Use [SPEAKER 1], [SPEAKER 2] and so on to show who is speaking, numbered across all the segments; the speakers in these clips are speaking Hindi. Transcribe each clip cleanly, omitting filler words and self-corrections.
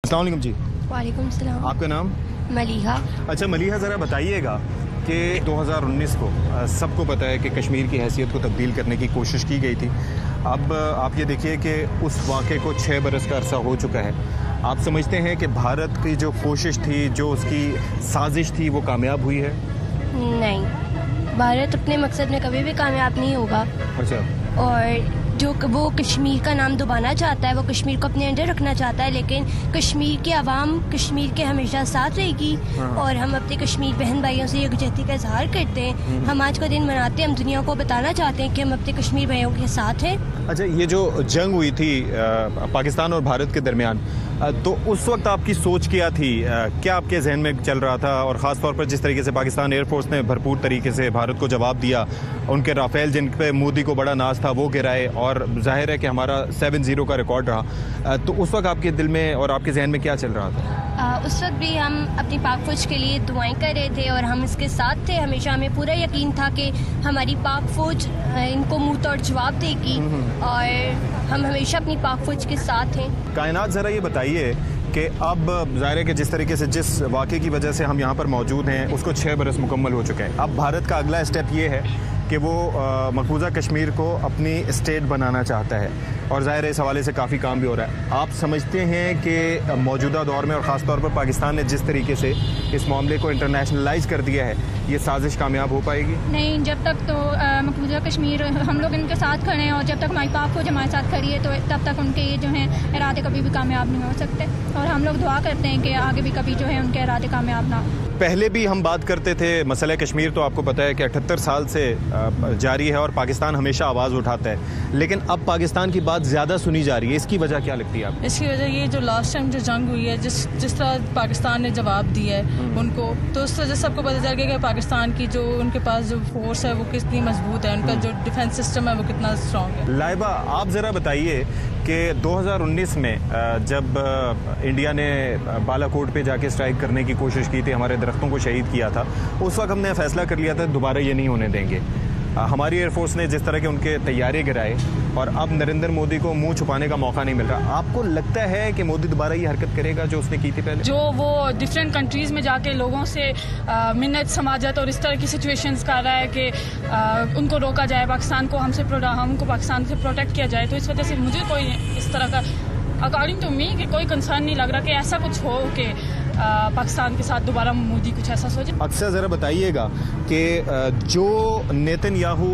[SPEAKER 1] अस्सलाम वालेकुम जी।
[SPEAKER 2] वालेकुम सलाम।
[SPEAKER 1] आपका नाम?
[SPEAKER 2] मलीहा।
[SPEAKER 1] अच्छा मलीहा, ज़रा बताइएगा कि 2019 को सबको पता है कि कश्मीर की हैसियत को तब्दील करने की कोशिश की गई थी। अब आप ये देखिए कि उस वाक़े को 6 बरस का अरसा हो चुका है। आप समझते हैं कि भारत की जो कोशिश थी, जो उसकी साजिश थी, वो कामयाब हुई है?
[SPEAKER 2] नहीं, भारत अपने मकसद में कभी भी कामयाब नहीं होगा।
[SPEAKER 1] अच्छा।
[SPEAKER 2] और जो वो कश्मीर का नाम दबाना चाहता है, वो कश्मीर को अपने अंडर रखना चाहता है, लेकिन कश्मीर की आवाम कश्मीर के हमेशा साथ रहेगी। और हम अपने कश्मीर बहन भाइयों से यकजहती का इजहार करते हैं। हम आज का दिन मनाते हैं, हम दुनिया को बताना चाहते हैं कि हम अपने कश्मीर भाइयों के साथ हैं।
[SPEAKER 1] अच्छा, ये जो जंग हुई थी पाकिस्तान और भारत के दरमियान, तो उस वक्त आपकी सोच क्या थी? क्या आपके जहन में चल रहा था? और ख़ास तौर पर जिस तरीके से पाकिस्तान एयरफोर्स ने भरपूर तरीके से भारत को जवाब दिया, उनके राफेल जिन पे मोदी को बड़ा नाज था वो गिराए, और जाहिर है कि हमारा 7-0 का रिकॉर्ड रहा, तो उस वक्त आपके दिल में और आपके जहन में क्या चल रहा था?
[SPEAKER 2] उस वक्त भी हम अपनी पाक फौज के लिए दुआएं कर रहे थे और हम इसके साथ थे। हमेशा हमें पूरा यकीन था कि हमारी पाक फौज इनको मुंह तोड़ जवाब देगी और हम हमेशा अपनी पाक फौज के साथ हैं।
[SPEAKER 1] कायनात, ज़रा ये बताइए कि अब ज़ाहिर है कि जिस तरीके से जिस वाक़े की वजह से हम यहाँ पर मौजूद हैं उसको 6 बरस मुकम्मल हो चुके हैं। अब भारत का अगला स्टेप ये है कि वो मकबूजा कश्मीर को अपनी स्टेट बनाना चाहता है, और ज़ाहिर है इस हवाले से काफ़ी काम भी हो रहा है। आप समझते हैं कि मौजूदा दौर में और ख़ास तौर पर पाकिस्तान ने जिस तरीके से इस मामले को इंटरनेशनलाइज कर दिया है, ये साजिश कामयाब हो पाएगी?
[SPEAKER 3] नहीं, जब तक तो मकबूजा कश्मीर हम लोग इनके साथ खड़े हैं और जब तक हमारी पाक फौज हमारे साथ खड़ी है तो तब तक उनके ये जो हैं इरादे कभी भी कामयाब नहीं हो सकते। और हम लोग दुआ करते हैं कि आगे भी कभी जो है उनके इरादे कामयाब ना हो।
[SPEAKER 1] पहले भी हम बात करते थे, मसला कश्मीर तो आपको पता है कि 78 साल से जारी है और पाकिस्तान हमेशा आवाज़ उठाता है, लेकिन अब पाकिस्तान की बात ज़्यादा सुनी जा रही है। इसकी वजह क्या लगती है आपको?
[SPEAKER 4] इसकी वजह ये जो लास्ट टाइम जो जंग हुई है, जिस तरह पाकिस्तान ने जवाब दिया है उनको, तो उस वजह सबको पता चल गया कि पाकिस्तान की जो उनके पास जो फोर्स है वो कितनी मजबूत है, उनका जो डिफेंस सिस्टम है वो कितना स्ट्रॉन्ग है।
[SPEAKER 1] लाइबा, आप ज़रा बताइए कि 2019 में जब इंडिया ने बालाकोट पे जाके स्ट्राइक करने की कोशिश की थी, हमारे दरख्तों को शहीद किया था, उस वक्त हमने फैसला कर लिया था दोबारा ये नहीं होने देंगे। हमारी एयरफोर्स ने जिस तरह के उनके तैयारे गिराए और अब नरेंद्र मोदी को मुंह छुपाने का मौका नहीं मिल रहा, आपको लगता है कि मोदी दोबारा ये हरकत करेगा जो उसने की थी पहले?
[SPEAKER 4] जो वो डिफरेंट कंट्रीज़ में जाके लोगों से मिन्नत समाजत और इस तरह की सिचुएशंस कर रहा है कि उनको रोका जाए, पाकिस्तान को हमको पाकिस्तान से प्रोटेक्ट किया जाए, तो इस वजह से मुझे कोई इस तरह का अकॉर्डिंग टू मी कि कोई कंसर्न नहीं लग रहा कि ऐसा कुछ हो कि पाकिस्तान के साथ दोबारा मोदी कुछ ऐसा सोचे।
[SPEAKER 1] अक्सर ज़रा बताइएगा कि जो नेतन्याहू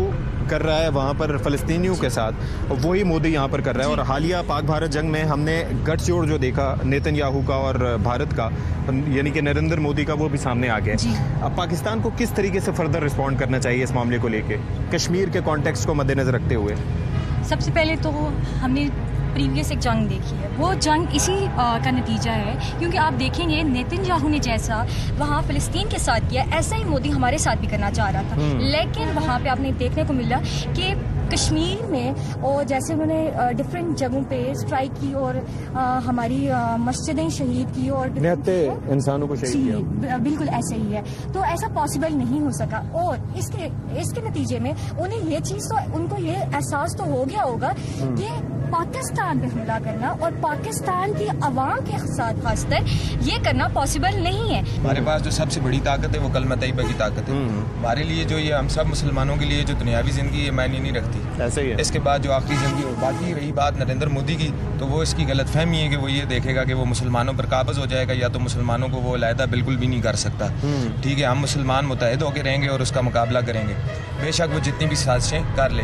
[SPEAKER 1] कर रहा है वहाँ पर फ़लस्तीनियों के साथ, वही मोदी यहाँ पर कर रहा है। और हालिया पाक भारत जंग में हमने गठजोड़ जो देखा नेतन्याहू का और भारत का, यानी कि नरेंद्र मोदी का, वो भी सामने आ गया। अब पाकिस्तान को किस तरीके से फर्दर रिस्पॉन्ड करना चाहिए इस मामले को लेके, कश्मीर के कॉन्टेक्स्ट को मद्देनज़र रखते हुए?
[SPEAKER 5] सबसे पहले तो हमने प्रीवियस एक जंग देखी है, वो जंग इसी का नतीजा है, क्योंकि आप देखेंगे नेतन्याहू ने जैसा वहाँ फ़लस्तीन के साथ किया, ऐसा ही मोदी हमारे साथ भी करना चाह रहा था। लेकिन वहाँ पे आपने देखने को मिला कि कश्मीर में और जैसे उन्होंने डिफरेंट जगहों पे स्ट्राइक की और हमारी मस्जिदें शहीद की और
[SPEAKER 1] इंसानों को शहीद किया,
[SPEAKER 5] बिल्कुल ऐसे ही है। तो ऐसा पॉसिबल नहीं हो सका और इसके नतीजे में उन्हें ये चीज़ तो उनको ये एहसास तो हो गया होगा कि पाकिस्तान पे हमला करना और पाकिस्तान की आवाम के साथ खासकर ये करना पॉसिबल नहीं है।
[SPEAKER 6] हमारे पास जो सबसे बड़ी ताकत है वो कलमा तैयबा की ताकत है। हमारे लिए जो ये हम सब मुसलमानों के लिए जो दुनियावी जिंदगी है मायने नहीं रखती, ऐसे ही है। इसके बाद जो आखिरी जिंदगी हो, बाकी रही बात नरेंद्र मोदी की, तो वो इसकी गलतफहमी है कि वो ये देखेगा कि वो मुसलमानों पर काबज हो जाएगा या तो मुसलमानों को वो अलहदा बिल्कुल भी नहीं कर सकता। ठीक है, हम मुसलमान मुत्तहिद होकर रहेंगे और उसका मुकाबला करेंगे, बेशक वो जितनी भी साजिशें कर ले।